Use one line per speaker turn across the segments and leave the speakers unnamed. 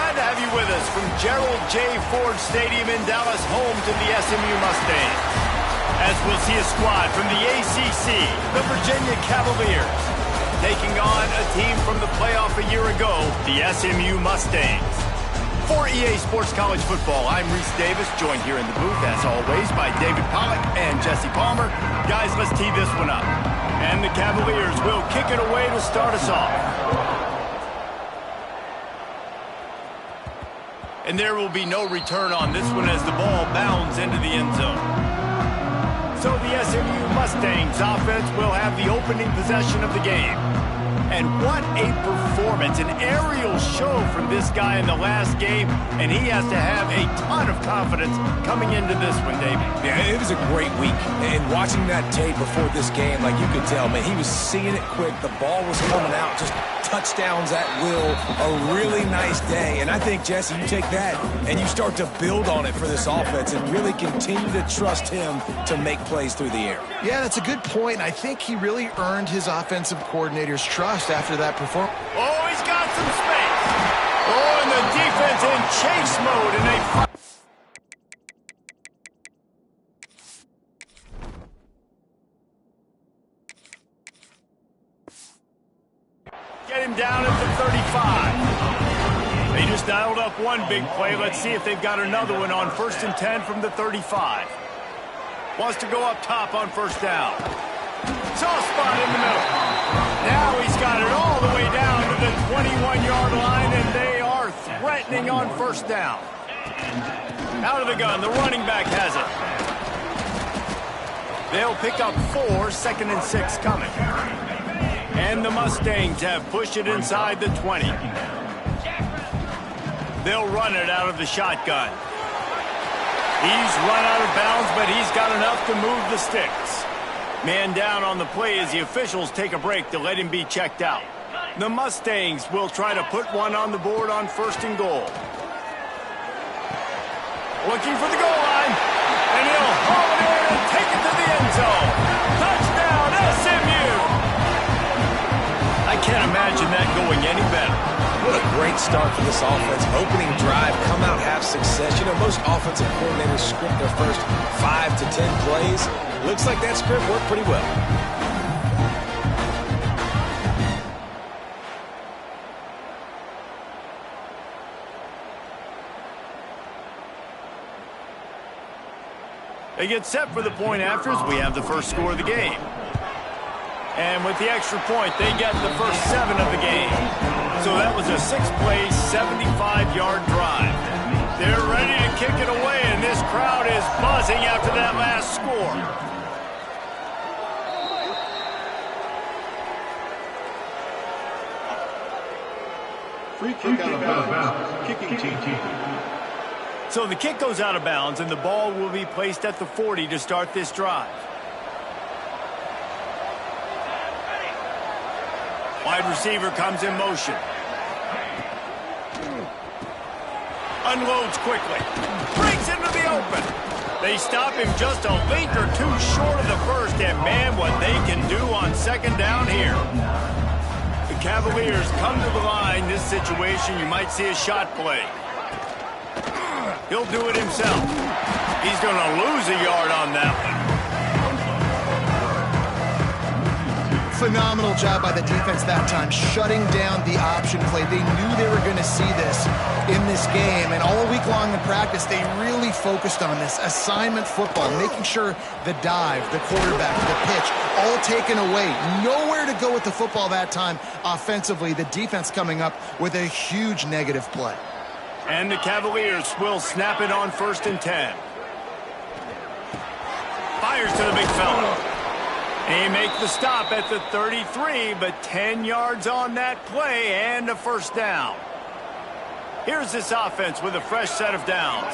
glad to have you with us from Gerald J. Ford Stadium in Dallas, home to the SMU Mustangs. As we'll see a squad from the ACC, the Virginia Cavaliers, taking on a team from the playoff a year ago, the SMU Mustangs. For EA Sports College Football, I'm Reese Davis, joined here in the booth, as always, by David Pollack and Jesse Palmer. Guys, let's tee this one up. And the Cavaliers will kick it away to start us off. And there will be no return on this one as the ball bounds into the end zone. So the SMU Mustangs offense will have the opening possession of the game. And what a performance, an aerial show from this guy in the last game, and he has to have a ton of confidence coming into this one, David.
Yeah, it was a great week, and watching that tape before this game, like you could tell, man, he was seeing it quick. The ball was coming out, just touchdowns at will, a really nice day. And I think, Jesse, you take that and you start to build on it for this offense and really continue to trust him to make plays through the air.
Yeah, that's a good point. I think he really earned his offensive coordinator's trust after that performance.
Oh, he's got some space. Oh, and the defense in chase mode, and they... Get him down at the 35. They just dialed up one big play. Let's see if they've got another one on 1st and 10 from the 35. Wants to go up top on first down. Soft spot in the middle. Now he's got it all the way down to the 21-yard line, and they are threatening on first down. Out of the gun, the running back has it. They'll pick up 4, 2nd and 6 coming. And the Mustangs have pushed it inside the 20. They'll run it out of the shotgun. He's run out of bounds, but he's got enough to move the sticks. Man down on the play as the officials take a break to let him be checked out. The Mustangs will try to put one on the board on 1st and goal. Looking for the goal line. And he'll haul it in and take it to the end zone. Touchdown, SMU! I can't imagine that going any better.
What a great start for this offense. Opening drive, come out, have success. You know, most offensive coordinators script their first 5 to 10 plays. Looks like that script worked pretty well.
They get set for the point afters. We have the first score of the game. And with the extra point, they get the first 7 of the game. So that was a 6-play, 75-yard drive. They're ready to kick it away, and this crowd is buzzing after that last score.
Free kick out of bounds. Kicking team.
So the kick goes out of bounds, and the ball will be placed at the 40 to start this drive. Wide receiver comes in motion. Unloads quickly. Breaks into the open. They stop him just a length or two short of the first, and man, what they can do on 2nd down here. The Cavaliers come to the line. This situation, you might see a shot play. He'll do it himself. He's going to lose a yard on that one.
Phenomenal job by the defense that time, shutting down the option play. They knew they were going to see this in this game, and all week long in practice, they really focused on this assignment football, making sure the dive, the quarterback, the pitch, all taken away. Nowhere to go with the football that time offensively. The defense coming up with a huge negative play.
And the Cavaliers will snap it on 1st and 10. Fires to the big fella. They make the stop at the 33, but 10 yards on that play and a first down. Here's this offense with a fresh set of downs.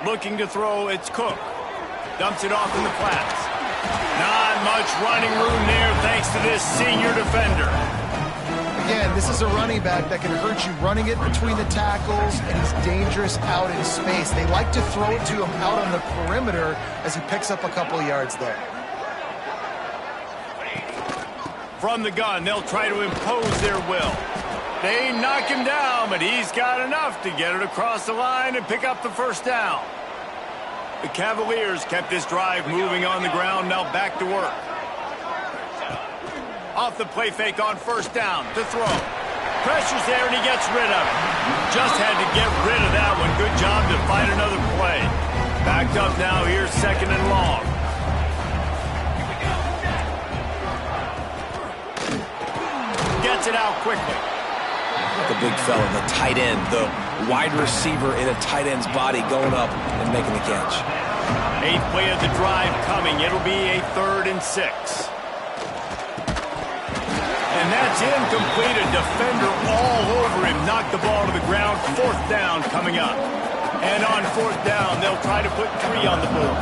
Looking to throw, it's Cook. Dumps it off in the flats. Not much running room there thanks to this senior defender.
Again, this is a running back that can hurt you running it between the tackles, and he's dangerous out in space. They like to throw it to him out on the perimeter as he picks up a couple yards there.
From the gun, they'll try to impose their will. They knock him down, but he's got enough to get it across the line and pick up the first down. The Cavaliers kept this drive moving on the ground, now back to work. Off the play fake on first down to throw. Pressure's there and he gets rid of it. Just had to get rid of that one. Good job to find another play. Backed up now, here's second and long. Gets it out quickly.
The big fella, the tight end, the wide receiver in a tight end's body going up and making the catch.
8th play of the drive coming. It'll be a 3rd and 6. And that's incomplete. A defender all over him. Knocked the ball to the ground. 4th down coming up. And on 4th down, they'll try to put 3 on the board.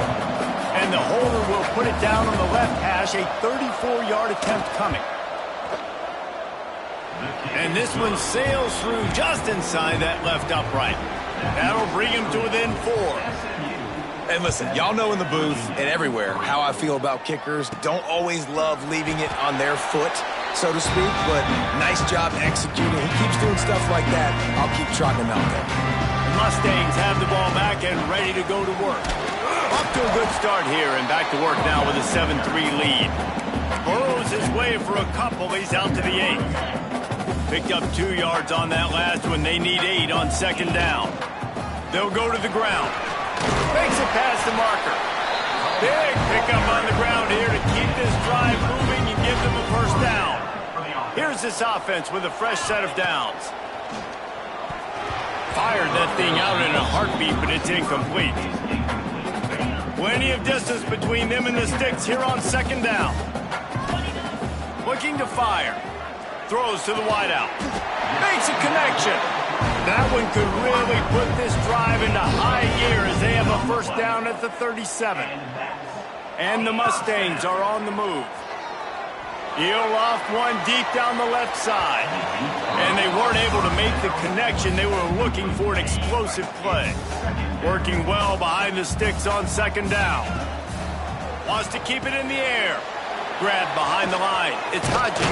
And the holder will put it down on the left hash. A 34-yard attempt coming. And this one sails through just inside that left upright. That'll bring him to within 4.
And listen, y'all know in the booth and everywhere how I feel about kickers. Don't always love leaving it on their foot, so to speak, but nice job executing. He keeps doing stuff like that. I'll keep trotting him out there.
The Mustangs have the ball back and ready to go to work. Off to a good start here and back to work now with a 7-3 lead. Burrows his way for a couple. He's out to the 8th. Picked up 2 yards on that last one. They need 8 on 2nd down. They'll go to the ground. Makes it past the marker. Big pickup on the ground here to keep this drive moving and give them a first down. Here's this offense with a fresh set of downs. Fired that thing out in a heartbeat, but it's incomplete. Plenty of distance between them and the sticks here on 2nd down. Looking to fire. Throws to the wideout. Makes a connection. That one could really put this drive into high gear as they have a first down at the 37. And the Mustangs are on the move. He'll off one deep down the left side. And they weren't able to make the connection. They were looking for an explosive play. Working well behind the sticks on 2nd down. Wants to keep it in the air. Grab behind the line. It's Hodges.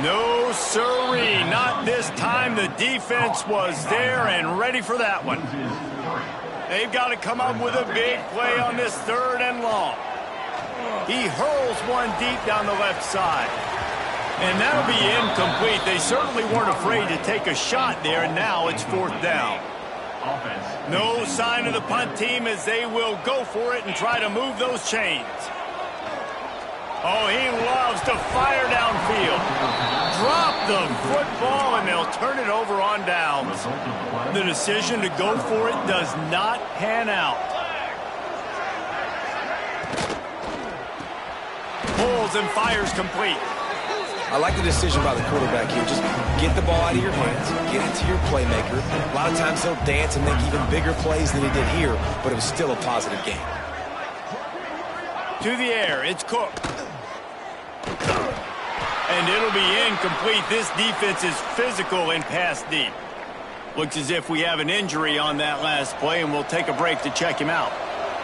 No, sirree, not this time. The defense was there and ready for that one. They've got to come up with a big play on this 3rd and long. He hurls one deep down the left side. And that'll be incomplete. They certainly weren't afraid to take a shot there, and now it's 4th down. No sign of the punt team as they will go for it and try to move those chains. Oh, he loves to fire downfield. Drop the football, and they'll turn it over on downs. The decision to go for it does not pan out. Pulls and fires complete.
I like the decision by the quarterback here. Just get the ball out of your hands, get it to your playmaker. A lot of times he'll dance and make even bigger plays than he did here, but it was still a positive game.
To the air, it's Cook. And it'll be incomplete. This defense is physical and pass deep. Looks as if we have an injury on that last play, and we'll take a break to check him out.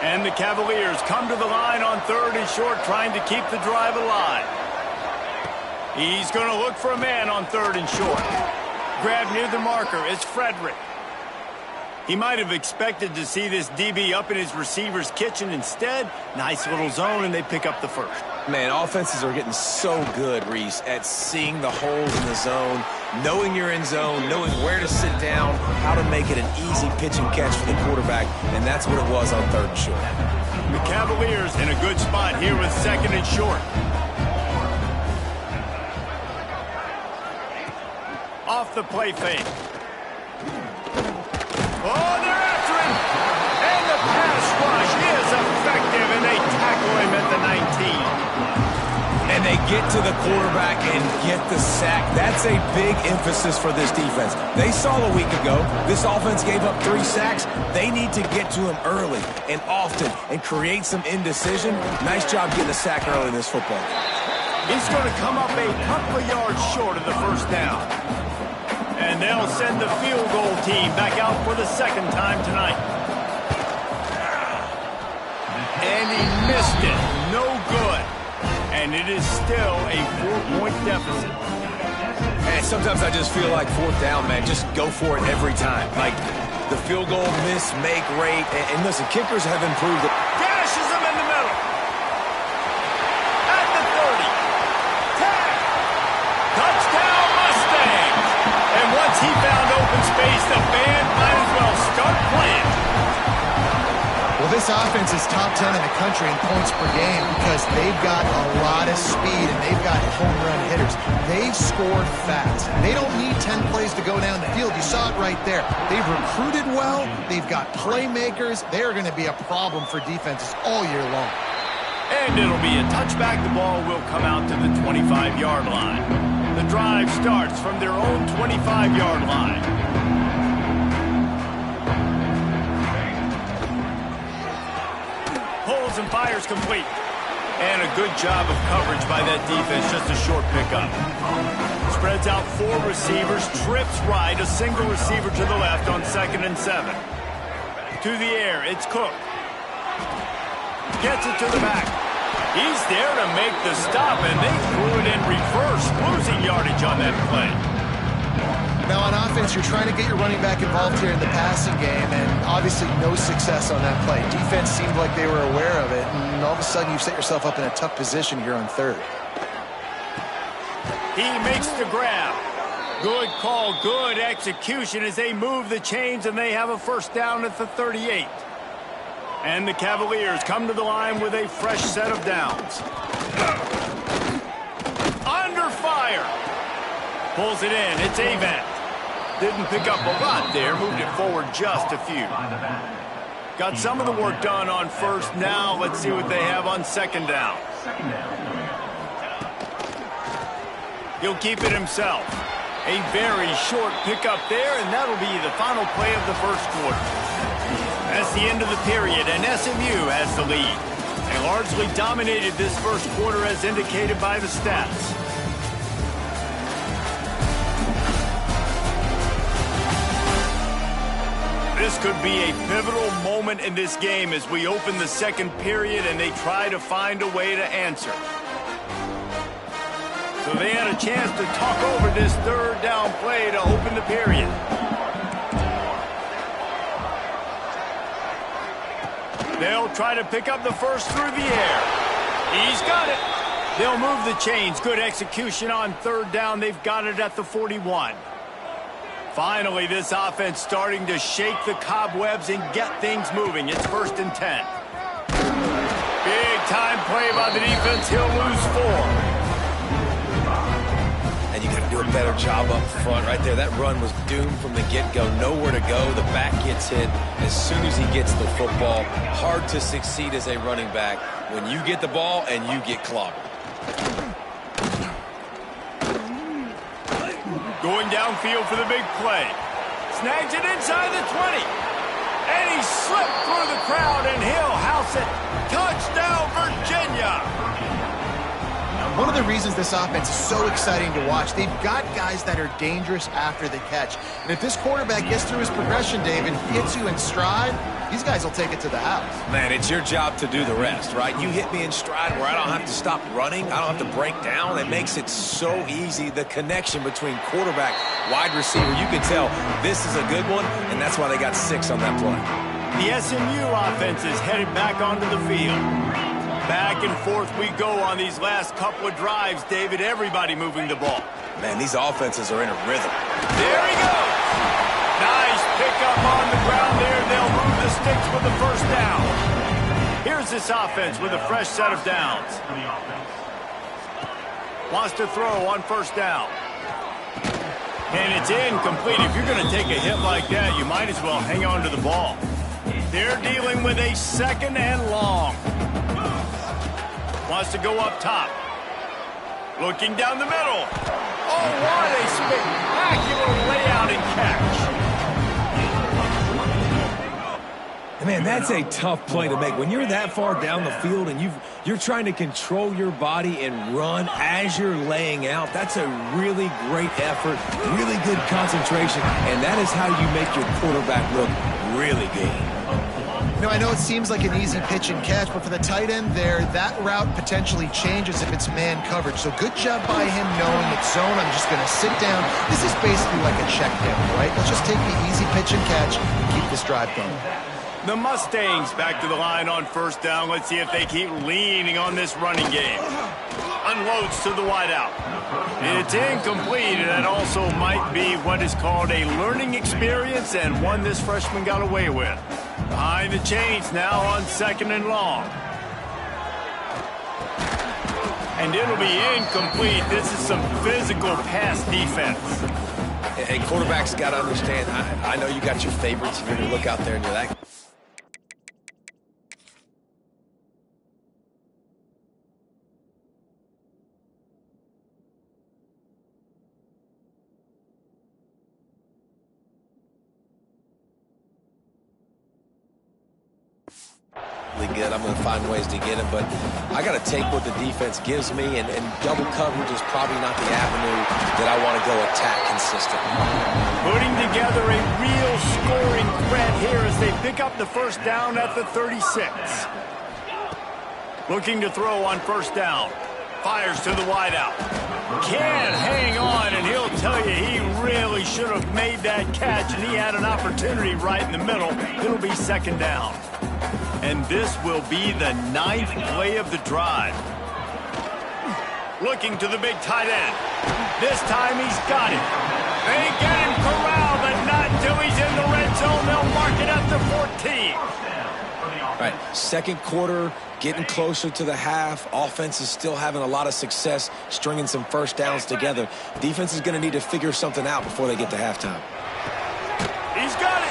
And the Cavaliers come to the line on 3rd and short, trying to keep the drive alive. He's going to look for a man on 3rd and short. Grab near the marker. It's Frederick. He might have expected to see this DB up in his receiver's kitchen. Instead, nice little zone, and they pick up the first.
Man, offenses are getting so good, Reese, at seeing the holes in the zone, knowing you're in zone, knowing where to sit down, how to make it an easy pitch and catch for the quarterback, and that's what it was on 3rd and short.
The Cavaliers in a good spot here with 2nd and short. Off the play fake. Oh, they're after him! And the pass rush is effective, and they tackle him at the 19.
And they get to the quarterback and get the sack. That's a big emphasis for this defense. They saw a week ago, this offense gave up 3 sacks. They need to get to him early and often and create some indecision. Nice job getting a sack early in this football game.
He's going to come up a couple of yards short of the first down. And they'll send the field goal team back out for the 2nd time tonight. And he missed it. No good. And it is still a 4-point deficit.
And sometimes I just feel like fourth down, man, just go for it every time. Like the field goal miss-make rate. And listen, kickers have improved.
Dashes him in the middle. At the 30. 10. Touchdown Mustangs. And once he found open space, the band might as well start playing.
Well, this offense is top 10 in the country in points per game because they've got a lot of speed and they've got home run hitters. They've scored fast. They don't need 10 plays to go down the field. You saw it right there. They've recruited well. They've got playmakers. They are going to be a problem for defenses all year long.
And it'll be a touchback. The ball will come out to the 25-yard line. The drive starts from their own 25-yard line. Pulls and fires complete. And a good job of coverage by that defense. Just a short pickup. Spreads out 4 receivers. Trips right. A single receiver to the left on 2nd and 7. To the air. It's Cook. Gets it to the back. He's there to make the stop, and they threw it in reverse, losing yardage on that play.
Now on offense, you're trying to get your running back involved here in the passing game, and obviously no success on that play. Defense seemed like they were aware of it, and all of a sudden you've set yourself up in a tough position here on 3rd.
He makes the grab. Good call, good execution as they move the chains, and they have a first down at the 38. And the Cavaliers come to the line with a fresh set of downs. Under fire. Pulls it in. It's Avant. Didn't pick up a lot there. Moved it forward just a few. Got some of the work done on first. Now let's see what they have on 2nd down. He'll keep it himself. A very short pickup there, and that'll be the final play of the first quarter. That's the end of the period, and SMU has the lead. They largely dominated this first quarter as indicated by the stats. This could be a pivotal moment in this game as we open the second period and they try to find a way to answer. So they had a chance to talk over this 3rd down play to open the period. They'll try to pick up the first through the air. He's got it. They'll move the chains. Good execution on 3rd down. They've got it at the 41. Finally, this offense starting to shake the cobwebs and get things moving. It's 1st and 10. Big time play by the defense. He'll lose 4.
And you got to do a better job up front right there. That run was doomed from the get-go. Nowhere to go. The back gets hit as soon as he gets the football. Hard to succeed as a running back when you get the ball and you get clobbered.
Going downfield for the big play. Snags it inside the 20. And he slipped through the crowd, and he'll house it. Touchdown, Virginia!
One of the reasons this offense is so exciting to watch, they've got guys that are dangerous after the catch. And if this quarterback gets through his progression, Dave, and hits you in stride, these guys will take it to the house.
Man, it's your job to do the rest, right? You hit me in stride where I don't have to stop running. I don't have to break down. It makes it so easy. The connection between quarterback, wide receiver, you can tell this is a good one, and that's why they got 6 on that play.
The SMU offense is headed back onto the field. Back and forth we go on these last couple of drives, David. Everybody moving the ball.
Man, these offenses are in a rhythm.
There he goes. Nice pickup on the ground there. They'll move the sticks with the first down. Here's this offense with a fresh set of downs. Wants to throw on 1st down. And it's incomplete. If you're going to take a hit like that, you might as well hang on to the ball. They're dealing with a 2nd and long. Wants to go up top. Looking down the middle. Oh, what a spectacular layout and catch.
Man, that's a tough play to make. When you're that far down the field and you're trying to control your body and run as you're laying out, that's a really great effort, really good concentration, and that is how you make your quarterback look really good.
You know, I know it seems like an easy pitch and catch, but for the tight end there, that route potentially changes if it's man coverage. So good job by him knowing it's zone. I'm just going to sit down. This is basically like a check down, right? Let's just take the easy pitch and catch and keep this drive going.
The Mustangs back to the line on first down. Let's see if they keep leaning on this running game. Unloads to the wideout. It's incomplete, and that also might be what is called a learning experience and one this freshman got away with. Behind the chains now on 2nd and long. And it'll be incomplete. This is some physical pass defense.
And quarterbacks got to understand, I know you got your favorites. You're going to look out there and you're like, good. I'm going to find ways to get him, but I got to take what the defense gives me, and double coverage is probably not the avenue that I want to go attack consistently.
Putting together a real scoring threat here as they pick up the first down at the 36. Looking to throw on first down. Fires to the wideout. Can't hang on, and he'll tell you he really should have made that catch, and he had an opportunity right in the middle. It'll be 2nd down. And this will be the 9th play of the drive. Looking to the big tight end. This time he's got it. They get him corralled, but not until he's in the red zone. They'll mark it at the 14.
All right, second quarter, getting closer to the half. Offense is still having a lot of success stringing some first downs together. Defense is going to need to figure something out before they get to halftime.
He's got it.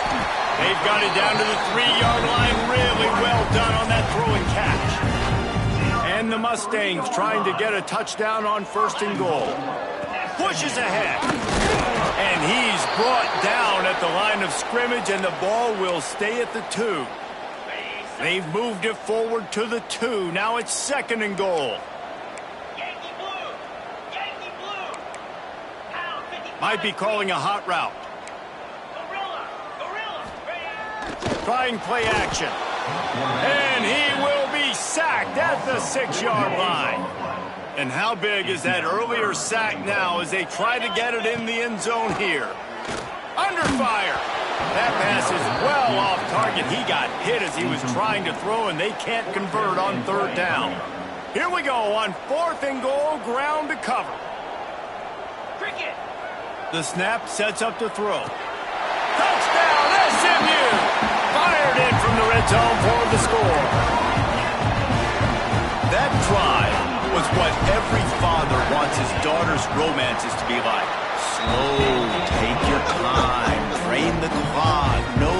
They've got it down to the 3-yard line. Really well done on that throw and catch. And the Mustangs trying to get a touchdown on 1st and goal. Pushes ahead. And he's brought down at the line of scrimmage, and the ball will stay at the 2. They've moved it forward to the 2. Now it's 2nd and goal. Might be calling a hot route. Trying play action. And he will be sacked at the 6-yard line. And how big is that earlier sack now as they try to get it in the end zone here? Under fire. That pass is well off target. He got hit as he was trying to throw, and they can't convert on 3rd down. Here we go on 4th and goal, ground to cover. Cricket. The snap sets up to throw. Touchdown, SMU! Fired in from the red zone for the score. That drive was what every father wants his daughter's romances to be like. Slow, take your time, drain the clock, no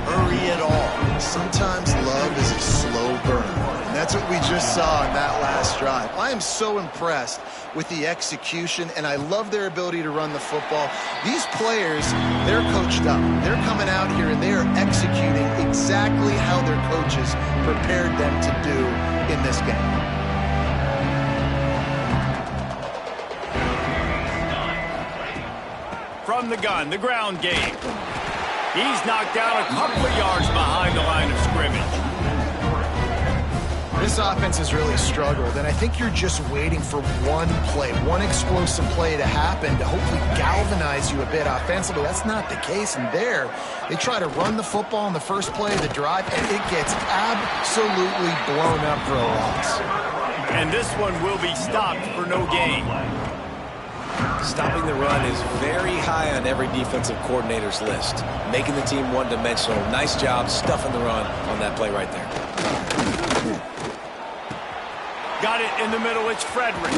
hurry at all.
Sometimes love is a slow burn, and that's what we just saw in that last drive. I am so impressed with the execution, and I love their ability to run the football. These players, they're coached up. They're coming out here, and they are executing exactly how their coaches prepared them to do in this game.
From the gun, the ground game. He's knocked down a couple of yards behind the line of scrimmage.
This offense has really struggled, and I think you're just waiting for one play, one explosive play to happen to hopefully galvanize you a bit offensively. That's not the case, and there they try to run the football in the first play of the drive, and it gets absolutely blown up for a loss.
And this one will be stopped for no gain.
Stopping the run is very high on every defensive coordinator's list. Making the team one-dimensional. Nice job stuffing the run on that play right there.
Got it in the middle. It's Frederick.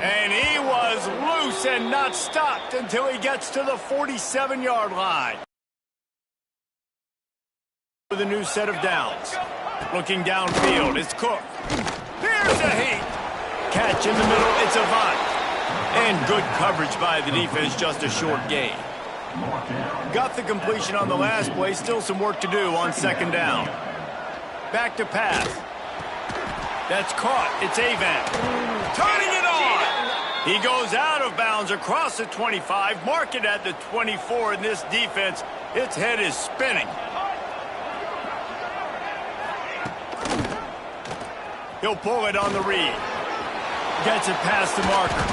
And he was loose and not stopped until he gets to the 47-yard line. For the new set of downs. Looking downfield, it's Cook. Here's a heat. Catch in the middle, it's Avant. And good coverage by the defense, just a short gain. Got the completion on the last play, still some work to do on 2nd down. Back to pass. That's caught, it's Avant. Turning it on! He goes out of bounds across the 25, mark it at the 24, and this defense, its head is spinning. He'll pull it on the read. Gets it past the marker.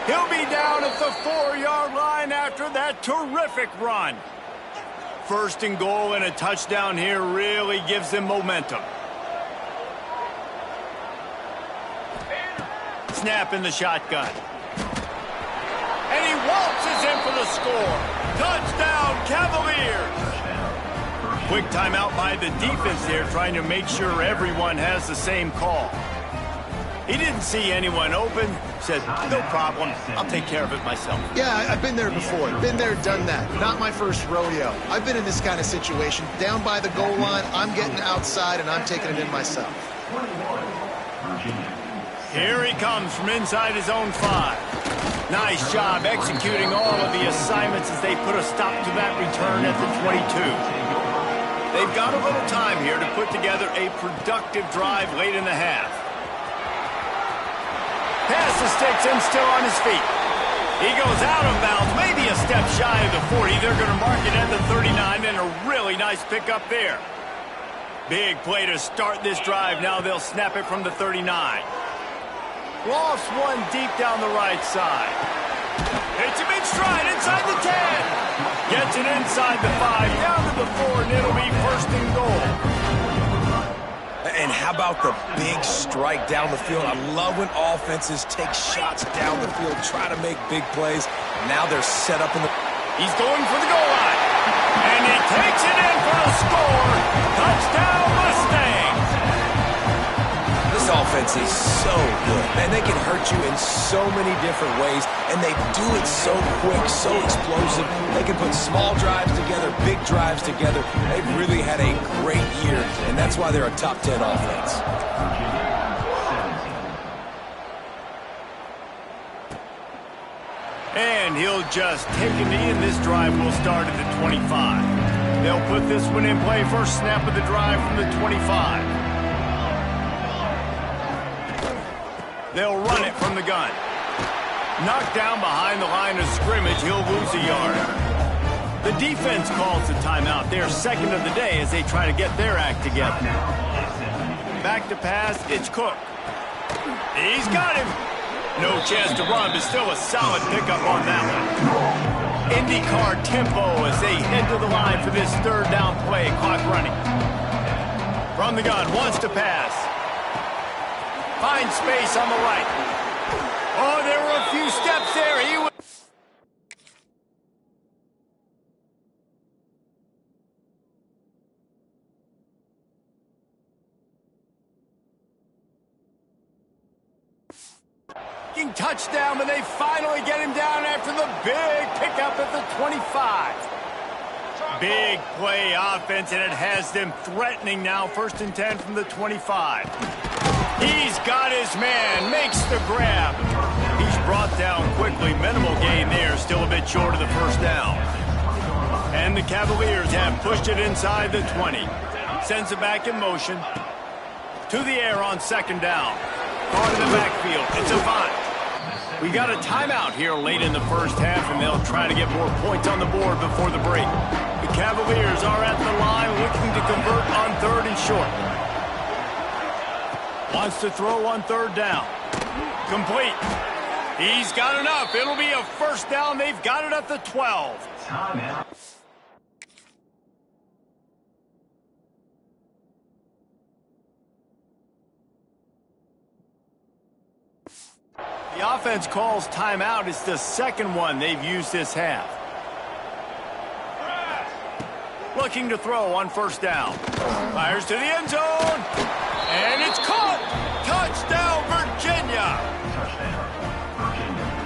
He'll be down at the 4-yard line after that terrific run. First and goal and a touchdown here really gives them momentum. Snap in the shotgun. And he waltzes in for the score. Touchdown, Cavaliers! Quick timeout by the defense there, trying to make sure everyone has the same call. He didn't see anyone open. Said, no problem. I'll take care of it myself.
Yeah, I've been there before. Been there, done that. Not my first rodeo. I've been in this kind of situation. Down by the goal line, I'm getting outside, and I'm taking it in myself.
Here he comes from inside his own 5. Nice job executing all of the assignments as they put a stop to that return at the 22. They've got a little time here to put together a productive drive late in the half. Pass the sticks and still on his feet. He goes out of bounds, maybe a step shy of the 40. They're going to mark it at the 39, and a really nice pickup there. Big play to start this drive. Now they'll snap it from the 39. Lost one deep down the right side. Hits him in stride inside the 10. Gets it inside the 5, down to the 4, and it'll be first and goal.
And how about the big strike down the field? I love when offenses take shots down the field, try to make big plays. Now they're set up in the...
He's going for the goal line. And he takes it in for the score. Touchdown, Mustangs.
This offense is so good. Man, they can hurt you in so many different ways, and they do it so quick, so explosive. They can put small drives together, big drives together. They've really had a great year, and that's why they're a top 10 offense.
And he'll just take a knee, and this drive will start at the 25. They'll put this one in play. First snap of the drive from the 25. They'll run it from the gun. Knocked down behind the line of scrimmage, he'll lose a yard. The defense calls the timeout. They're second of the day as they try to get their act together. Back to pass, it's Cook. He's got him. No chance to run, but still a solid pickup on that one. IndyCar tempo as they head to the line for this third down play. Clock running. From the gun, wants to pass. Finds space on the right. Oh, there were a few steps there. He was... touchdown, but they finally get him down after the big pickup at the 25. Big play offense, and it has them threatening now. First and 10 from the 25. He's got his man, makes the grab. He's brought down quickly. Minimal gain there, still a bit short of the first down. And the Cavaliers have pushed it inside the 20. Sends it back in motion. To the air on second down. Caught in the backfield. It's Avant. We got a timeout here late in the first half, and they'll try to get more points on the board before the break. The Cavaliers are at the line looking to convert on third and short. Wants to throw on third down. Complete. He's got enough. It'll be a first down. They've got it at the 12. Timeout. The offense calls timeout. It's the second one they've used this half. Looking to throw on first down. Fires to the end zone. And it's caught. Touchdown, Virginia.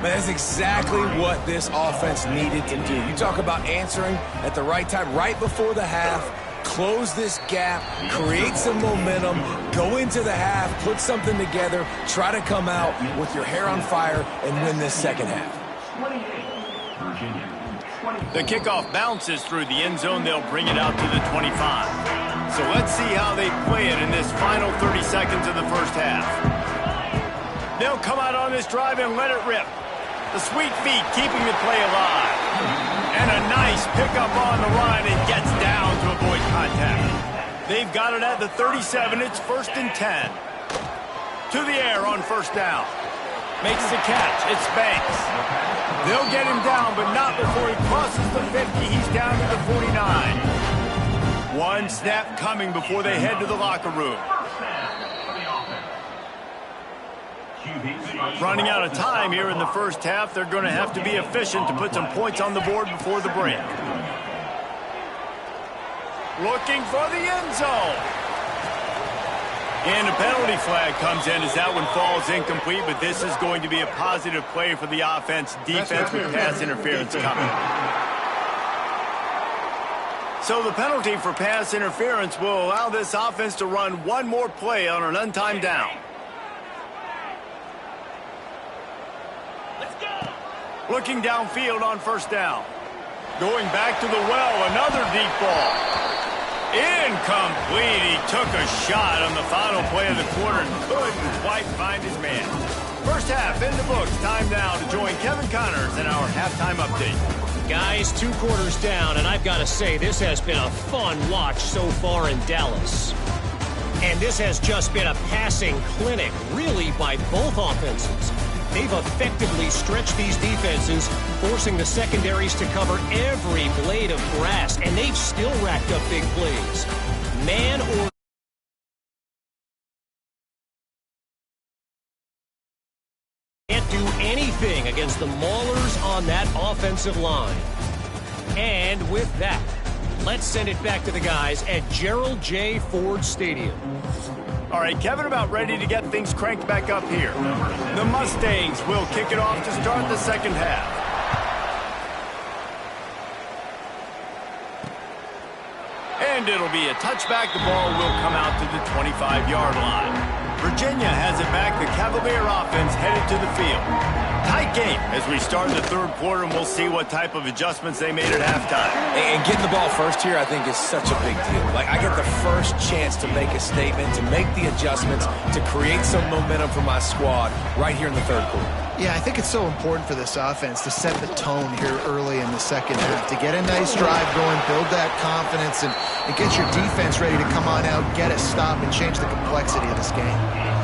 Man, that's exactly what this offense needed to do. You talk about answering at the right time, right before the half. Close this gap, create some momentum, go into the half, put something together, try to come out with your hair on fire and win this second half.
The kickoff bounces through the end zone. They'll bring it out to the 25. So let's see how they play it in this final 30 seconds of the first half. They'll come out on this drive and let it rip. The sweet feet keeping the play alive. And a nice pickup on the run and gets down to avoid contact. They've got it at the 37. It's first and 10. To the air on first down. Makes the catch. It's Banks. They'll get him down, but not before he crosses the 50. He's down to the 49. One snap coming before they head to the locker room. Running out of time here in the first half. They're going to have to be efficient to put some points on the board before the break. Looking for the end zone. And a penalty flag comes in as that one falls incomplete, but this is going to be a positive play for the offense. Defense with pass interference coming. So the penalty for pass interference will allow this offense to run one more play on an untimed down. Let's go. Looking downfield on first down. Going back to the well, another deep ball. Incomplete. He took a shot on the final play of the quarter and couldn't quite find his man. First half in the books. Time now to join Kevin Connors in our halftime update.
Guys, 2 quarters down, and I've got to say, this has been a fun watch so far in Dallas. And this has just been a passing clinic, really, by both offenses. They've effectively stretched these defenses, forcing the secondaries to cover every blade of grass, and they've still racked up big plays. Man or can't do anything against the maulers on that offensive line. And with that, let's send it back to the guys at Gerald J. Ford Stadium.
All right, Kevin, about ready to get things cranked back up here. The Mustangs will kick it off to start the second half. And it'll be a touchback. The ball will come out to the 25-yard line. Virginia has it back. The Cavalier offense headed to the field. Tight game as we start the third quarter, and we'll see what type of adjustments they made at halftime.
And getting the ball first here, I think, is such a big deal. Like, I get the first chance to make a statement, to make the adjustments, to create some momentum for my squad right here in the third quarter.
Yeah, I think it's so important for this offense to set the tone here early in the second half, to get a nice drive going, build that confidence, and get your defense ready to come on out, get a stop, and change the complexity of this game.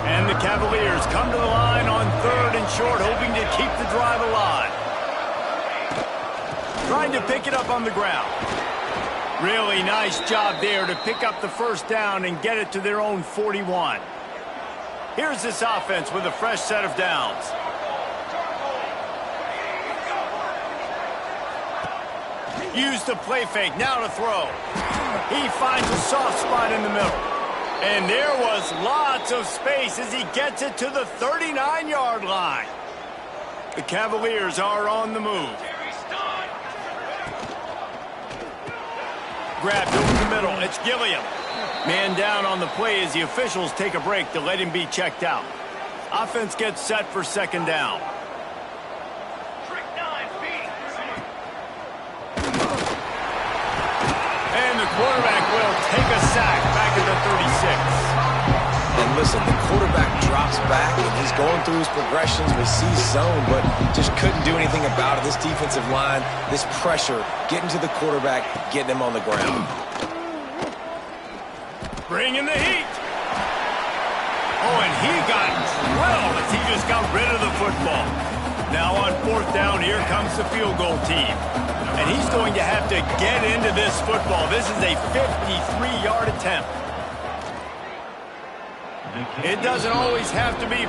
And the Cavaliers come to the line on third and short, hoping to keep the drive alive. Trying to pick it up on the ground. Really nice job there to pick up the first down and get it to their own 41. Here's this offense with a fresh set of downs. Use the play fake, now to throw. He finds a soft spot in the middle. And there was lots of space as he gets it to the 39-yard line. The Cavaliers are on the move. Grabbed over the middle, it's Gilliam. Man down on the play as the officials take a break to let him be checked out. Offense gets set for second down. And the quarterback will take a sack back at the 36.
And listen, the quarterback drops back, and he's going through his progressions. We see zone, but just couldn't do anything about it. This defensive line, this pressure, getting to the quarterback, getting him on the ground.
Bringing the heat. Oh, and he got drilled as he just got rid of the football. Now on fourth down, here comes the field goal team. And he's going to have to get into this football. This is a 53-yard attempt. It doesn't always have to be.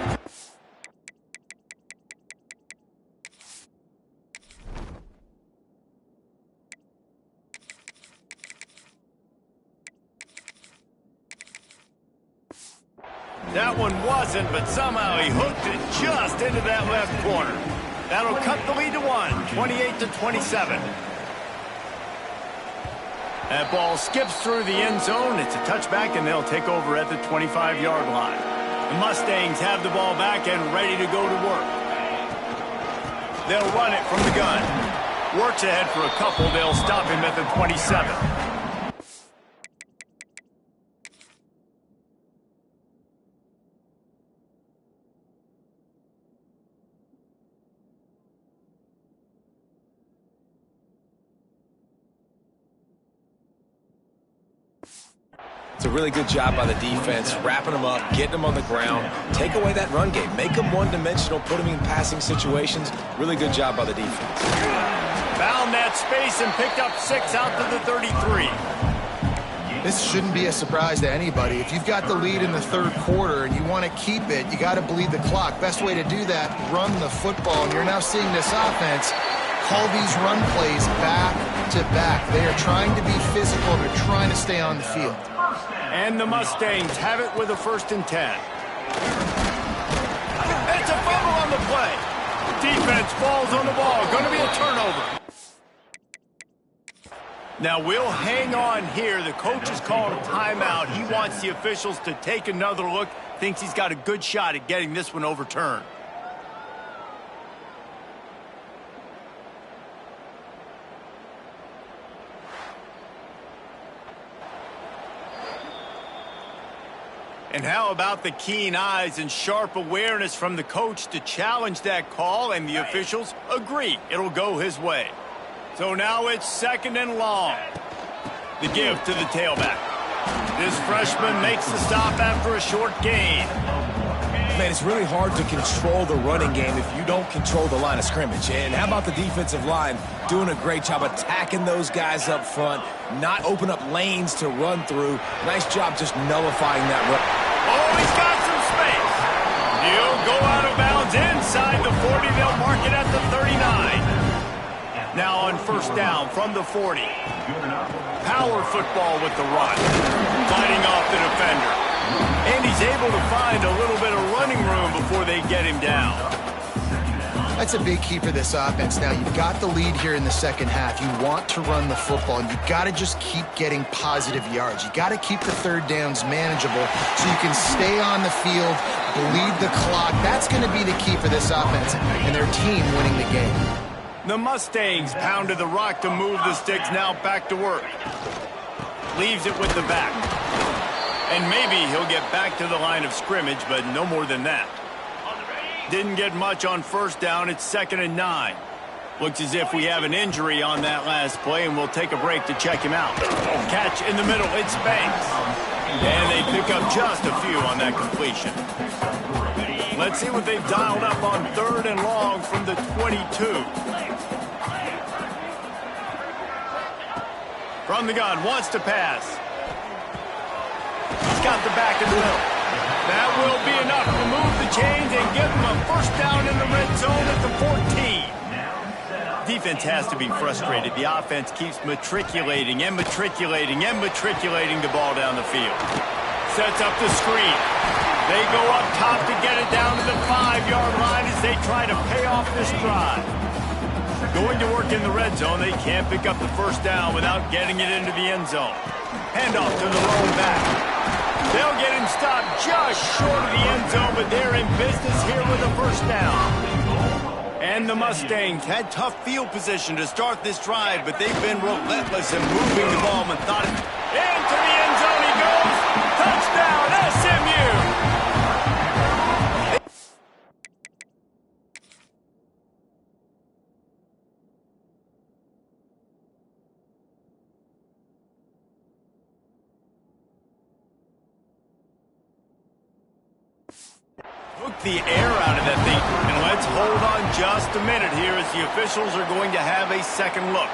That one wasn't, but somehow he hooked it just into that left corner. That'll cut the lead to 28-27. That ball skips through the end zone. It's a touchback, and they'll take over at the 25-yard line. The Mustangs have the ball back and ready to go to work. They'll run it from the gun. Works ahead for a couple. They'll stop him at the 27.
It's a really good job by the defense, wrapping them up, getting them on the ground, take away that run game, make them one-dimensional, put them in passing situations. Really good job by the defense.
Found that space and picked up 6 out to the 33.
This shouldn't be a surprise to anybody. If you've got the lead in the third quarter and you want to keep it, you got to bleed the clock. Best way to do that, run the football. And you're now seeing this offense call these run plays back to back. They are trying to be physical. They're trying to stay on the field.
And the Mustangs have it with a 1st and 10. It's a fumble on the play. Defense falls on the ball. Going to be a turnover. Now we'll hang on here. The coach is calling a timeout. He wants the officials to take another look. Thinks he's got a good shot at getting this one overturned. And how about the keen eyes and sharp awareness from the coach to challenge that call, and the officials agree it'll go his way. So now it's 2nd and long. The give to the tailback. This freshman makes the stop after a short gain.
Man, it's really hard to control the running game if you don't control the line of scrimmage. And how about the defensive line doing a great job attacking those guys up front, not open up lanes to run through. Nice job just nullifying that run.
Oh, he's got some space. He'll go out of bounds inside the 40. They'll mark it at the 39. Now on 1st down from the 40. Power football with the run. Fighting off the defender. And he's able to find a little bit of running room before they get him down.
That's a big key for this offense. Now, you've got the lead here in the second half. You want to run the football, and you've got to just keep getting positive yards. You got to keep the third downs manageable so you can stay on the field, bleed the clock. That's going to be the key for this offense and their team winning the game.
The Mustangs pounded the rock to move the sticks. Now back to work. Leaves it with the back. And maybe he'll get back to the line of scrimmage, but no more than that. Didn't get much on 1st down. It's 2nd and 9. Looks as if we have an injury on that last play, and we'll take a break to check him out. Catch in the middle. It's Banks. And they pick up just a few on that completion. Let's see what they've dialed up on 3rd and long from the 22. From the gun, wants to pass. He's got the back in the middle. That will be enough to move the chains and give them a 1st down in the red zone at the 14. Defense has to be frustrated. The offense keeps matriculating and matriculating and matriculating the ball down the field. Sets up the screen. They go up top to get it down to the 5-yard line as they try to pay off this drive. Going to work in the red zone, they can't pick up the 1st down without getting it into the end zone. Handoff to the lone back. They'll get him stopped just short of the end zone, but they're in business here with a 1st down. And the Mustangs had tough field position to start this drive, but they've been relentless in moving the ball methodically. Into the end zone he goes. Touchdown, SMU! Took the air out of that thing. And let's hold on just a minute here as the officials are going to have a second look.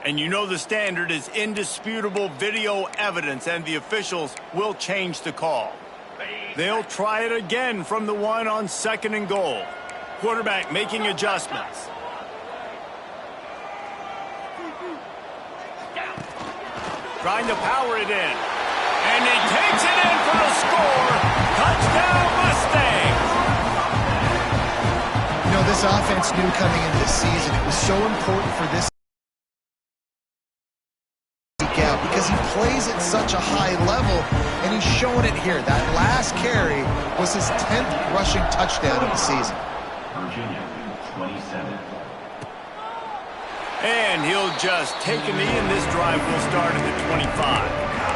And you know the standard is indisputable video evidence, and the officials will change the call. They'll try it again from the 1 on 2nd and goal. Quarterback making adjustments. Trying to power it in. And he takes it in for the score. Touchdown, Mustangs!
You know, this offense knew coming into this season it was so important for this out because he plays at such a high level, and he's showing it here. That last carry was his 10th rushing touchdown of the season.
Virginia, 27.
And he'll just take a knee, and this drive will start at the 25.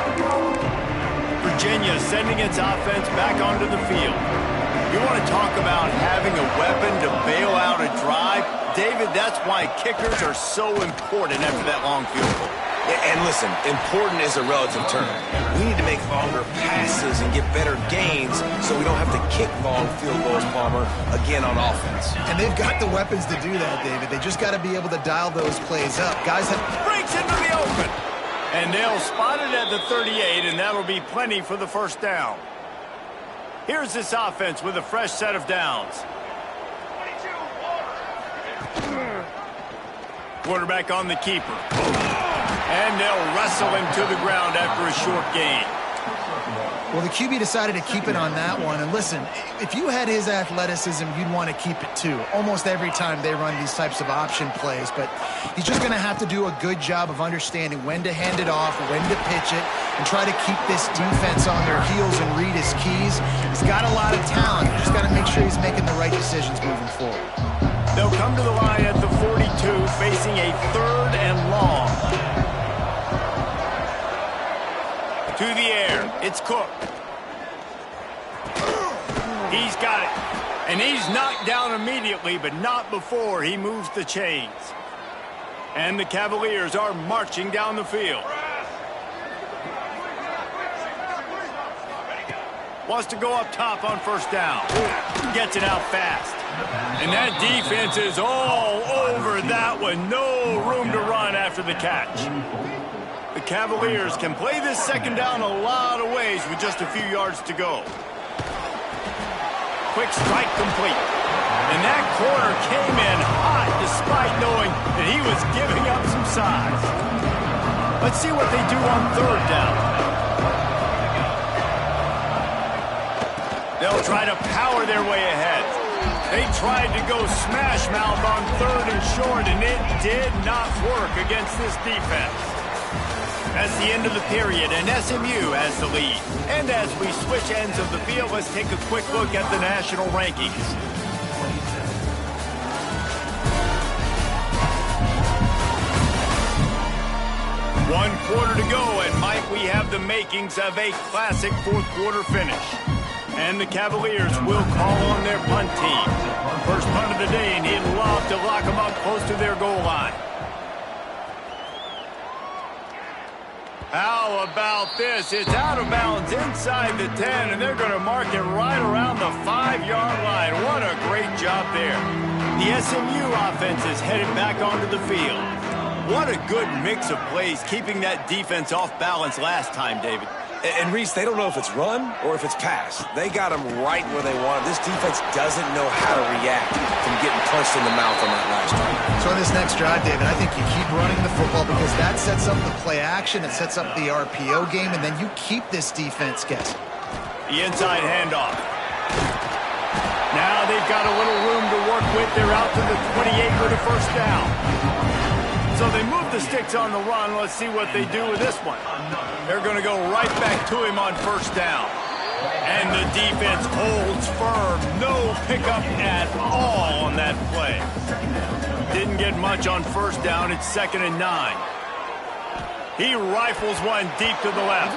Virginia sending its offense back onto the field. You want to talk about having a weapon to bail out a drive? David, that's why kickers are so important after that long field goal.
And listen, important is a relative term. We need to make longer passes and get better gains so we don't have to kick long field goals, Palmer, again on offense.
And they've got the weapons to do that, David. They just got to be able to dial those plays up. Guys have...
Breaks into the open. And they'll spot it at the 38, and that'll be plenty for the first down. Here's this offense with a fresh set of downs. Quarterback on the keeper. And they'll wrestle him to the ground after a short gain.
Well, the QB decided to keep it on that one. And listen, if you had his athleticism, you'd want to keep it too. Almost every time they run these types of option plays. But he's just going to have to do a good job of understanding when to hand it off, when to pitch it, and try to keep this defense on their heels and read his keys. He's got a lot of talent. You just got to make sure he's making the right decisions moving forward.
They'll come to the line at the 42, facing a 3rd and long. To the air, it's Cook. He's got it. And he's knocked down immediately, but not before he moves the chains. And the Cavaliers are marching down the field. Wants to go up top on first down. Gets it out fast. And that defense is all over that one. No room to run after the catch. The Cavaliers can play this second down a lot of ways with just a few yards to go. Quick strike complete. And that corner came in hot despite knowing that he was giving up some size. Let's see what they do on 3rd down. They'll try to power their way ahead. They tried to go smash mouth on 3rd and short, and it did not work against this defense. That's the end of the period, and SMU has the lead. And as we switch ends of the field, let's take a quick look at the national rankings. One quarter to go, and Mike, we have the makings of a classic 4th quarter finish. And the Cavaliers will call on their punt team. First punt of the day, and he'd love to lock them up close to their goal line. How about this? It's out of bounds inside the 10, and they're going to mark it right around the 5-yard line. What a great job there. The SMU offense is headed back onto the field. What a good mix of plays, keeping that defense off balance last time, David.
And Reese, they don't know if it's run or if it's pass. They got them right where they want them. This defense doesn't know how to react from getting punched in the mouth on that last drive.
So in this next drive, David, I think you keep running the football because that sets up the play action, it sets up the RPO game, and then you keep this defense guessing.
The inside handoff. Now they've got a little room to work with. They're out to the 28 with a first down. So they move the sticks on the run. Let's see what they do with this one. They're going to go right back to him on first down. And the defense holds firm. No pickup at all on that play. Didn't get much on first down. It's 2nd and 9. He rifles one deep to the left.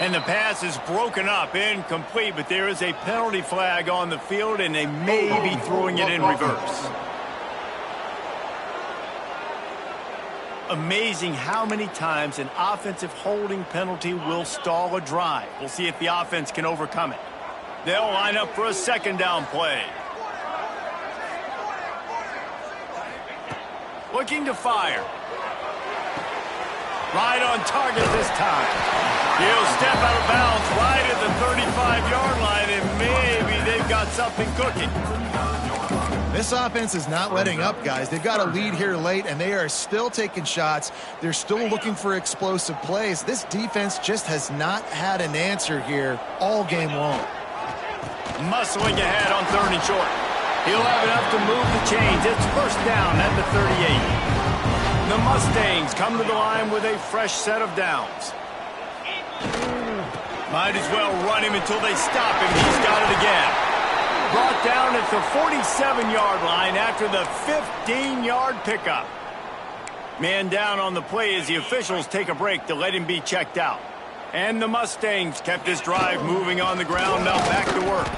And the pass is broken up, incomplete, but there is a penalty flag on the field, and they may be throwing it in reverse. Amazing how many times an offensive holding penalty will stall a drive. We'll see if the offense can overcome it. They'll line up for a 2nd down play. Looking to fire. Right on target this time. He'll step out of bounds right at the 35-yard line, and maybe they've got something cooking.
This offense is not letting up, guys. They've got a lead here late, and they are still taking shots. They're still looking for explosive plays. This defense just has not had an answer here all game long.
Muscling ahead on 3rd and short. He'll have enough to move the chains. It's first down at the 38. The Mustangs come to the line with a fresh set of downs. Might as well run him until they stop him. He's got it again. Brought down at the 47-yard line after the 15-yard pickup. Man down on the play as the officials take a break to let him be checked out. And the Mustangs kept this drive moving on the ground, now back to work.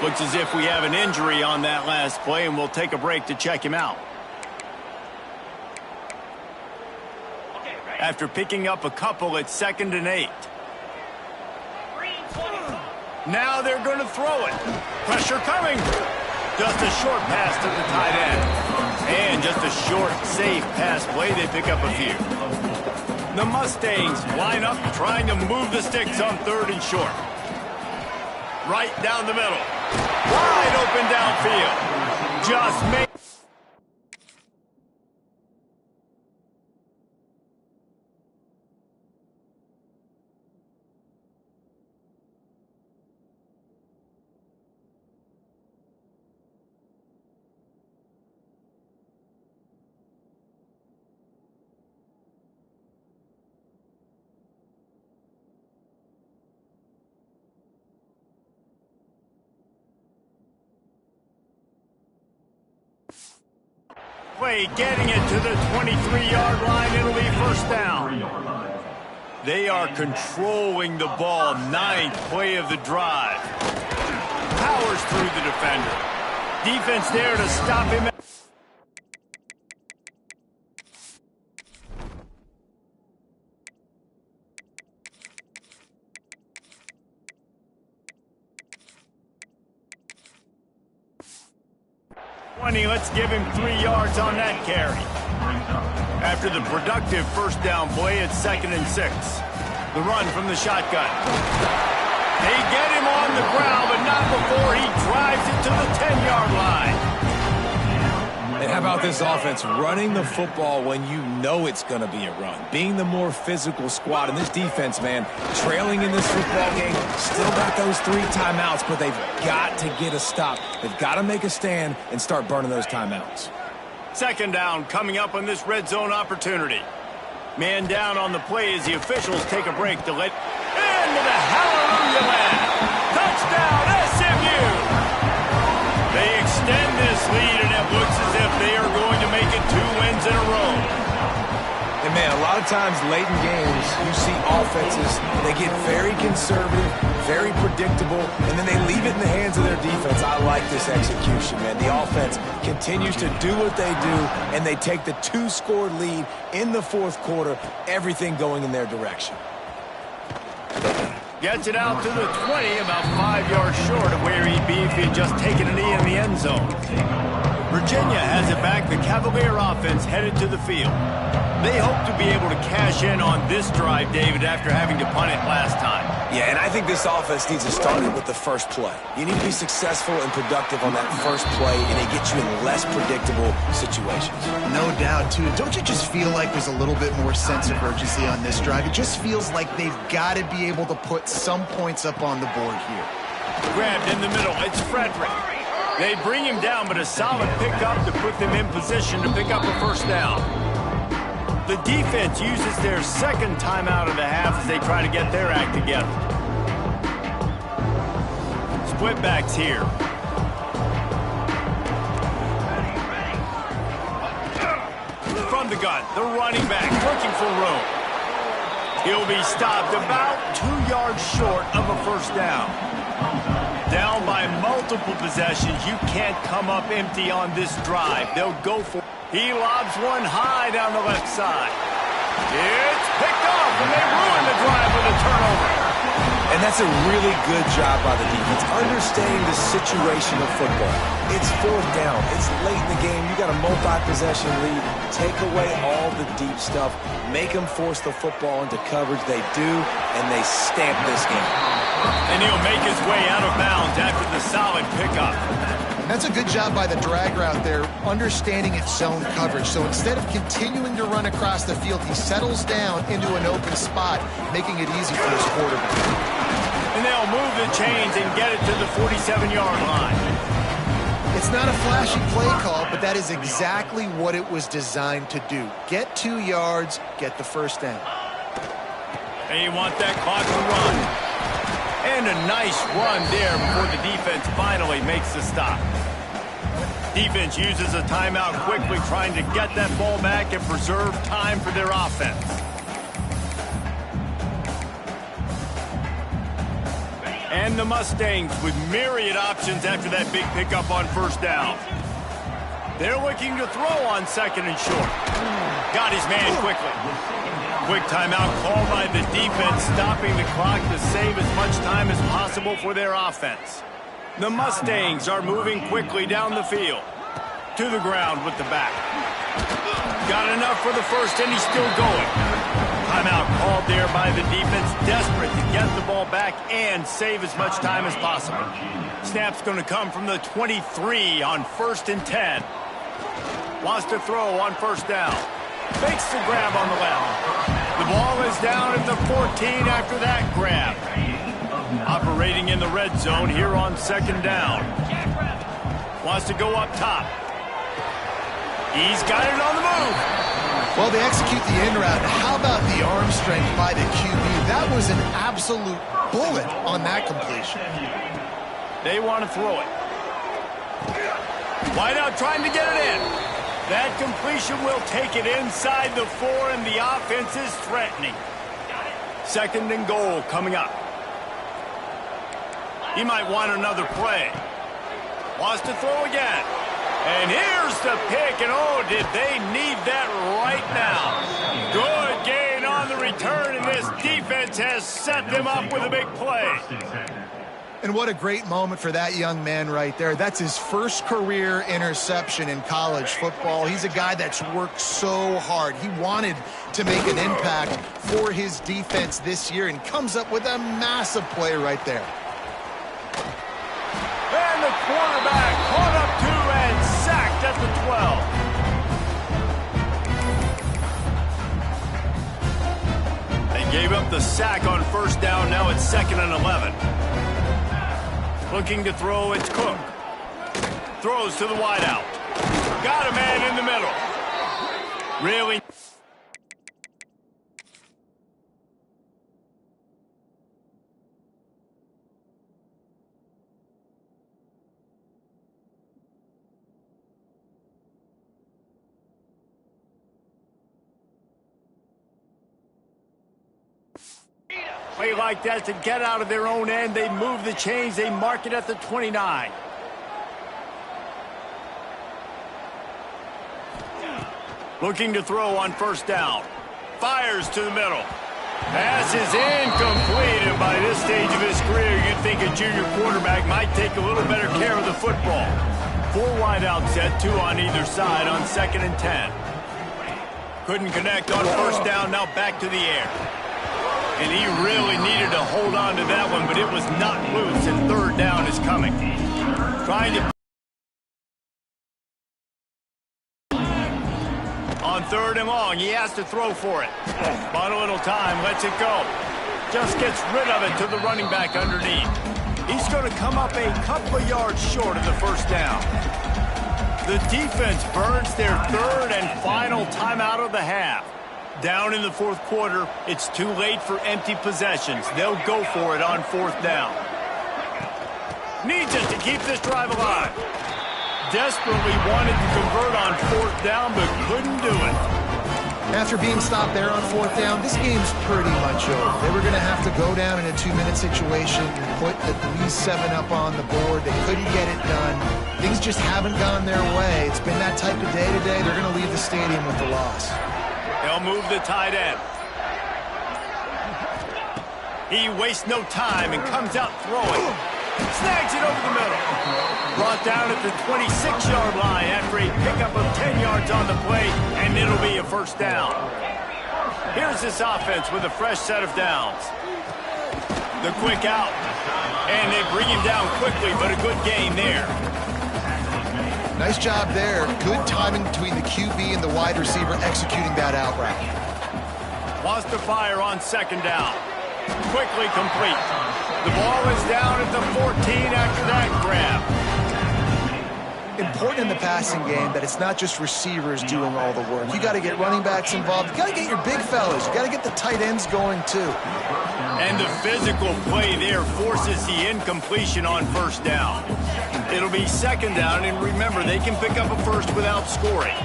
Looks as if we have an injury on that last play, and we'll take a break to check him out. After picking up a couple, it's 2nd and 8. Now they're going to throw it. Pressure coming. Just a short pass to the tight end. And just a short, safe pass play. They pick up a few. The Mustangs line up trying to move the sticks on 3rd and short. Right down the middle. Wide open downfield. Just make... Play getting it to the 23-yard line. It'll be 1st down. They are controlling the ball. 9th play of the drive. Powers through the defender. Defense there to stop him. Let's give him 3 yards on that carry. After the productive 1st down play, it's 2nd and 6. The run from the shotgun. They get him on the ground, but not before he drives it to the 10-yard line.
And how about this offense running the football when you know it's going to be a run? Being the more physical squad. And this defense, man, trailing in this football game, still got those 3 timeouts, but they've got to get a stop. They've got to make a stand and start burning those timeouts.
2nd down coming up on this red zone opportunity. Man down on the play as the officials take a break to let into the hallelujah land. Touchdown, SMU! They extend this lead, and it looks as if they are going to make it 2 wins in a row.
And, man, a lot of times late in games, you see offenses, they get very conservative, very predictable, and then they leave it in the hands of their defense. I like this execution, man. The offense continues to do what they do, and they take the 2-score lead in the 4th quarter, everything going in their direction.
Gets it out to the 20, about 5 yards short of where he'd be if he had just taken a knee in the end zone. Virginia has it back. The Cavalier offense headed to the field. They hope to be able to cash in on this drive, David, after having to punt it last time.
Yeah, and I think this offense needs to start it with the first play. You need to be successful and productive on that first play, and it gets you in less predictable situations.
No doubt, too. Don't you just feel like there's a little bit more sense of urgency on this drive? It just feels like they've got to be able to put some points up on the board here.
Grabbed in the middle. It's Frederick. They bring him down, but a solid pickup to put them in position to pick up a 1st down. The defense uses their 2nd timeout of the half as they try to get their act together. Split backs here. From the gun, the running back looking for room. He'll be stopped about 2 yards short of a 1st down. Down by multiple possessions, you can't come up empty on this drive. They'll go for it. He lobs one high down the left side. It's picked off, and they ruin the drive with a turnover.
And that's a really good job by the defense, understanding the situation of football. It's 4th down. It's late in the game. You got a multi-possession lead. Take away all the deep stuff. Make them force the football into coverage. They do, and they stamp this game.
And he'll make his way out of bounds after the solid pickup.
That's a good job by the drag route there, understanding its zone coverage. So instead of continuing to run across the field, he settles down into an open spot, making it easy for his quarterback.
And they'll move the chains and get it to the 47-yard line.
It's not a flashy play call, but that is exactly what it was designed to do. Get 2 yards, get the 1st down.
And you want that clock to run. And a nice run there before the defense finally makes the stop. Defense uses a timeout quickly, trying to get that ball back and preserve time for their offense. And the Mustangs with myriad options after that big pickup on first down. They're looking to throw on second and short. Got his man quickly. Quick timeout called by the defense, stopping the clock to save as much time as possible for their offense. The Mustangs are moving quickly down the field. To the ground with the back. Got enough for the first, and he's still going. Timeout called there by the defense, desperate to get the ball back and save as much time as possible. Snap's going to come from the 23 on 1st and 10. Wants to throw on first down. Fakes the grab on the left. The ball is down at the 14 after that grab. Operating in the red zone here on 2nd down. Wants to go up top. He's got it on the move.
Well, they execute the in route. How about the arm strength by the QB? That was an absolute bullet on that completion.
They want to throw it. Wide out trying to get it in. That completion will take it inside the 4, and the offense is threatening. 2nd and goal coming up. He might want another play. Wants to throw again. And here's the pick, and oh, did they need that right now. Good gain on the return, and this defense has set them up with a big play.
And what a great moment for that young man right there. That's his first career interception in college football. He's a guy that's worked so hard. He wanted to make an impact for his defense this year and comes up with a massive play right there.
And the quarterback caught up to and sacked at the 12. They gave up the sack on first down. Now it's 2nd and 11. Looking to throw, it's Cook. Throws to the wideout. Got a man in the middle. Really? Play like that to get out of their own end. They move the chains. They mark it at the 29. Looking to throw on first down. Fires to the middle. Pass is incomplete, and by this stage of his career, you'd think a junior quarterback might take a little better care of the football. 4 wide out set, 2 on either side on 2nd and 10. Couldn't connect on first down, now back to the air. And he really needed to hold on to that one, but it was not loose, and 3rd down is coming. Trying to... On 3rd and long, he has to throw for it. Bought a little time, lets it go. Just gets rid of it to the running back underneath. He's going to come up a couple of yards short of the first down. The defense burns their 3rd and final timeout of the half. Down in the 4th quarter, it's too late for empty possessions. They'll go for it on 4th down. Needs it to keep this drive alive. Desperately wanted to convert on 4th down, but couldn't do it.
After being stopped there on 4th down, this game's pretty much over. They were going to have to go down in a 2-minute situation and put at least 7 up on the board. They couldn't get it done. Things just haven't gone their way. It's been that type of day today. They're going to leave the stadium with the loss.
They'll move the tight end. He wastes no time and comes out throwing. Snags it over the middle. Brought down at the 26-yard line after a pickup of 10 yards on the play, and it'll be a first down. Here's this offense with a fresh set of downs. The quick out. And they bring him down quickly, but a good gain there.
Nice job there. Good timing between the QB and the wide receiver executing that out route.
Wants to fire on 2nd down. Quickly complete. The ball is down at the 14 after that grab.
Important in the passing game that it's not just receivers doing all the work. You got to get running backs involved. You got to get your big fellas. You got to get the tight ends going too.
And the physical play there forces the incompletion on first down. It'll be 2nd down, and remember, they can pick up a first without scoring.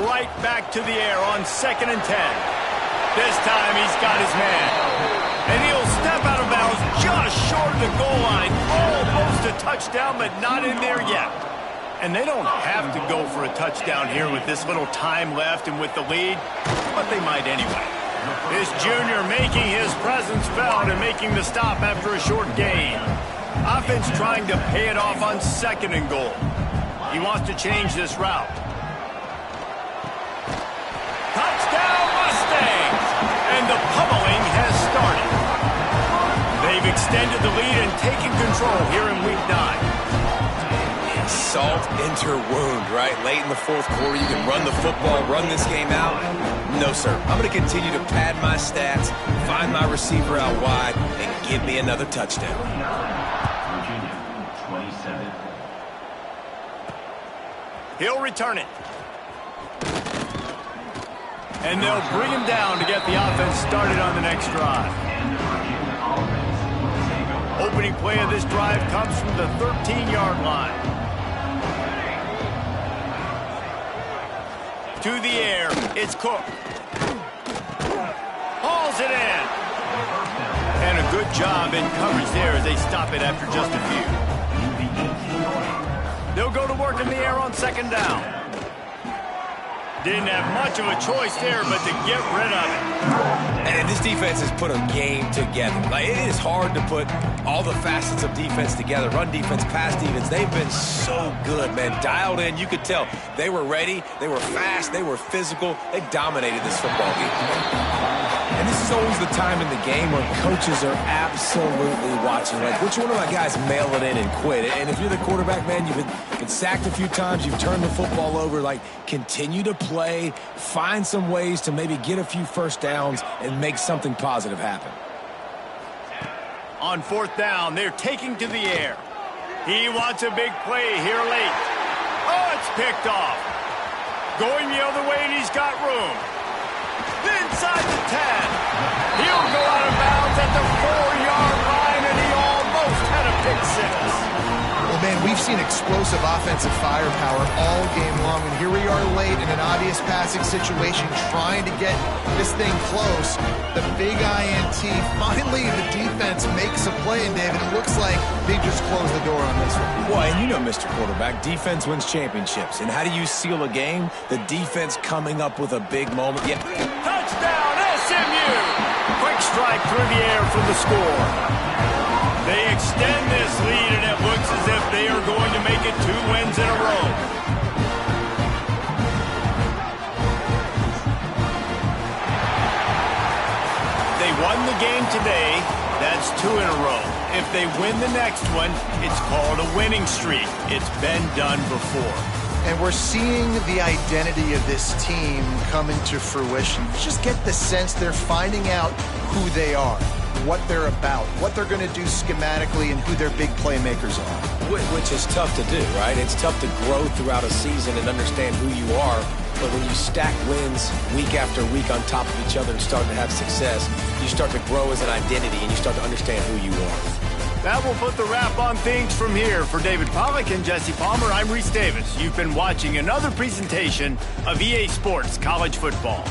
Right back to the air on 2nd and 10. This time he's got his man. And he'll step out of bounds just the goal line. Almost a touchdown, but not in there yet. And they don't have to go for a touchdown here with this little time left and with the lead, but they might anyway. This junior making his presence felt and making the stop after a short gain. Offense trying to pay it off on 2nd and goal. He wants to change this route. Touchdown Mustangs! And the pummeling has started. They've extended the lead and taken control here in week 9.
Salt enter wound, right? Late in the 4th quarter, you can run the football, run this game out. No, sir. I'm going to continue to pad my stats, find my receiver out wide, and give me another touchdown.
Virginia, 27.
He'll return it. And they'll bring him down to get the offense started on the next drive. Opening play of this drive comes from the 13-yard line. To the air, it's Cook. Hauls it in. And a good job in coverage there as they stop it after just a few. They'll go to work in the air on 2nd down. Didn't have much of a choice there, but to get rid of it.
And this defense has put a game together. Like, it is hard to put all the facets of defense together. Run defense, pass defense. They've been so good, man. Dialed in. You could tell they were ready. They were fast. They were physical. They dominated this football game. And this is always the time in the game where coaches are absolutely watching. Like, which one of my guys mail it in and quit? And if you're the quarterback, man, you've been sacked a few times. You've turned the football over. Like, continue to play. Find some ways to maybe get a few first downs and make something positive happen.
On 4th down, they're taking to the air. He wants a big play here late. Oh, it's picked off. Going the other way, and he's got room. Inside the 10. He'll go out of bounds at the 4-yard line, and he almost had a pick 6.
Well, man, we've seen explosive offensive firepower all game long, and here we are late in an obvious passing situation trying to get this thing close. The big INT. Finally, the defense makes a play, and David, it looks like they just closed the door on this one.
Well, and you know, Mr. Quarterback, defense wins championships. And how do you seal a game? The defense coming up with a big moment. Yeah.
Touchdown, SMU! Quick strike through the air for the score. They extend this lead, and it looks as if they are going to make it 2 wins in a row. They won the game today. That's 2 in a row. If they win the next one, it's called a winning streak. It's been done before.
And we're seeing the identity of this team come into fruition. You just get the sense they're finding out who they are, what they're about, what they're going to do schematically, and who their big playmakers are.
Which is tough to do, right? It's tough to grow throughout a season and understand who you are. But when you stack wins week after week on top of each other and start to have success, you start to grow as an identity and you start to understand who you are.
That will put the wrap on things from here. For David Pollack and Jesse Palmer, I'm Reese Davis. You've been watching another presentation of EA Sports College Football.